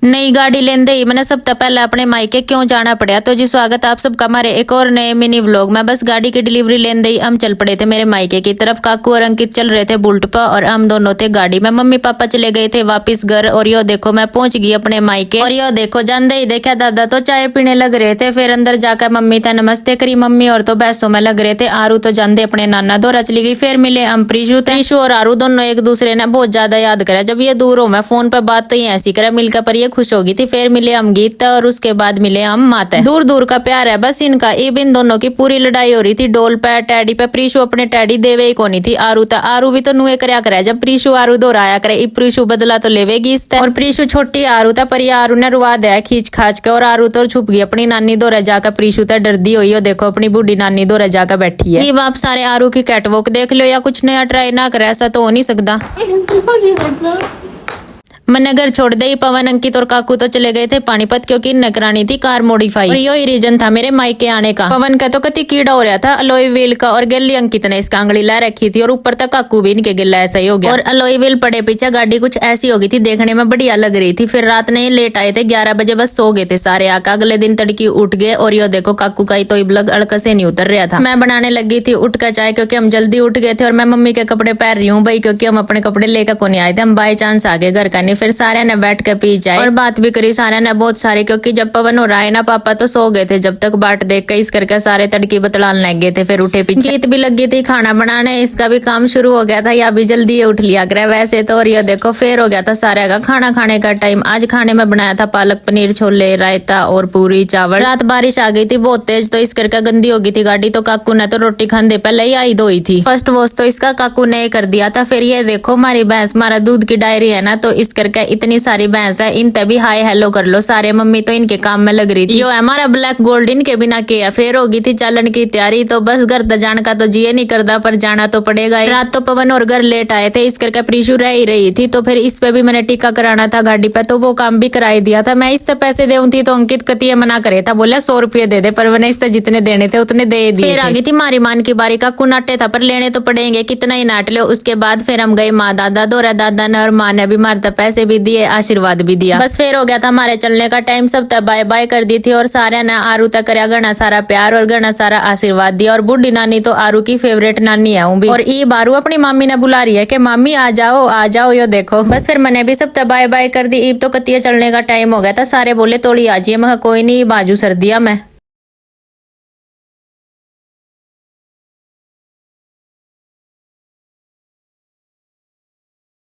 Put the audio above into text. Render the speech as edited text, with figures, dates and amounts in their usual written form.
नई गाड़ी लेंदे ही मैंने सब पहले अपने मायके क्यों जाना पड़ा। तो जी स्वागत आप सबका हमारे एक और नए मिनी व्लॉग में। बस गाड़ी की डिलीवरी लेंदे ही हम चल पड़े थे मेरे मायके की तरफ। काकू और अंकित चल रहे थे बुलेट पर और हम दोनों थे गाड़ी में। मम्मी पापा चले गए थे वापिस घर और यो देखो मैं पहुंच गई अपने मायके। और यो देखो जानते ही देखा दादा तो चाय पीने लग रहे थे। फिर अंदर जाकर मम्मी था नमस्ते करी मम्मी और तो बहसों में लग रहे थे। आरू तो जानते अपने नाना दौरा चली गई। फिर मिले हम प्रीशु और आरू दोनों एक दूसरे ने बहुत ज्यादा याद करा। जब ये दूर हो मैं फोन पर बात तो ये ऐसी करा मिलकर पर ये खुश होगी थी। फिर मिले हम गीता और उसके बाद मिले हम माता। दूर दूर का प्यार है बस इनका। इन दोनों की पूरी लड़ाई हो रही थी डोल पे टैडी पे। प्रीशु अपने टैडी देवे ही कोनी थी। आरू भी तो नुए करया करे। जब प्रीशु आरू दोहराया करे इब प्रीशु बदला तो लेवेगी इससे। और प्रीशु छोटी आरू था पर ये आरू ने रुआ दिया खींच खाच के। और आरू तो छुप गई अपनी नानी दोहरा जाकर। प्रीशु तो डरदी हुई हो देखो अपनी बूढ़ी नानी दोहरा जाकर बैठी है। आप सारे आरू की कैटवॉक देख लो या कुछ नया ट्राई ना करे ऐसा तो हो नहीं सकता। मैंने घर छोड़ दे पवन अंकित और काकू तो चले गए थे पानीपत क्योंकि नकरानी थी कार मॉडिफाई। और यही रीजन था मेरे मायके आने का। पवन का तो कति कीड़ा हो रहा था अलोई व्हील का और गिल्ली अंकित ने इसका आंगली ला रखी थी और ऊपर तक काकू भी इनके गिल्ला ऐसा ही हो गया। और अलोई व्हील पड़े पीछे गाड़ी कुछ ऐसी हो गई थी देखने में बढ़िया लग रही थी। फिर रात ने लेट आए थे 11 बजे बस सो गए थे सारे आका। अगले दिन तड़की उठ गए और यो देखो काकू का तो इबलग अड़क से नहीं उतर रहा था। मैं बनाने लगी थी उठ कर चाय क्योंकि हम जल्दी उठ गए थे। और मैं मम्मी के कपड़े पहन रही हूँ भाई क्योंकि हम अपने कपड़े लेकर को नहीं आए थे। हम बाई चांस आ गए घर का नहीं। फिर सारे ने बैठ के पी जाए और बात भी करी सारे ने बहुत सारी क्योंकि जब पवन और आए ना पापा तो सो गए थे जब तक बाट देख के इस करके सारे तड़की बतलान लग गए थे। फिर उठे पीछे जीत भी लगी थी खाना बनाने। इसका भी काम शुरू हो गया था या भी जल्दी उठ लिया करे वैसे तो। और ये देखो फिर हो गया था सारे का खाना खाने का टाइम। आज खाने में बनाया था पालक पनीर छोले रायता और पूरी चावल। रात बारिश आ गई थी बहुत तेज तो इस करके गंदी हो गई थी गाड़ी। तो काकू ने तो रोटी खाने पहले ही आई धोई थी। फर्स्ट वॉश तो इसका काकू ने कर दिया था। फिर ये देखो हमारी भैंस हमारा दूध की डायरी है ना तो इस करके इतनी सारी भैंस है इन तभी हाय हेलो कर लो सारे। मम्मी तो इनके काम में लग रही थी। यो हमारा ब्लैक गोल्ड इनके बिना किया। फिर होगी थी चालन की तैयारी तो बस घर जाने का तो जिये नहीं करता पर जाना तो पड़ेगा। रात तो पवन और घर लेट आए थे इस करके प्रीशु रह ही रही थी। तो फिर इस पे भी मैंने टीका कराना था गाड़ी पे तो वो काम भी कराई दिया था। मैं इस पे पैसे देऊँ थी तो अंकित कतिया मना करे था बोला 100 रुपये दे दे पर मैंने इस पे जितने देने थे उतने दे दिए। फिर आ गई थी मारी मान की बारी। काकू नाटे था पर लेने तो पड़ेंगे कितना ही नाट लो। उसके बाद फिर हम गए माँ दादा दोरा दादा ने और माँ ने भी मारता पैसे भी दिए आशीर्वाद भी दिया। बस फिर हो गया था हमारे चलने का टाइम। सब तब बाय बाय कर दी थी और सारे ने आरू तक करया घना सारा प्यार और घना सारा आशीर्वाद दिया। और बूढ़ी नानी तो आरू की फेवरेट नानी है भी। और ई बारू अपनी मामी ने बुला रही है कि मामी आ जाओ यो देखो। बस फिर मैंने भी सब तब बाय बाय कर दी। ईब तो कतिया चलने का टाइम हो गया था। सारे बोले तोड़ी आ जाइए। मैं कोई नहीं बाजू सर दिया मैं।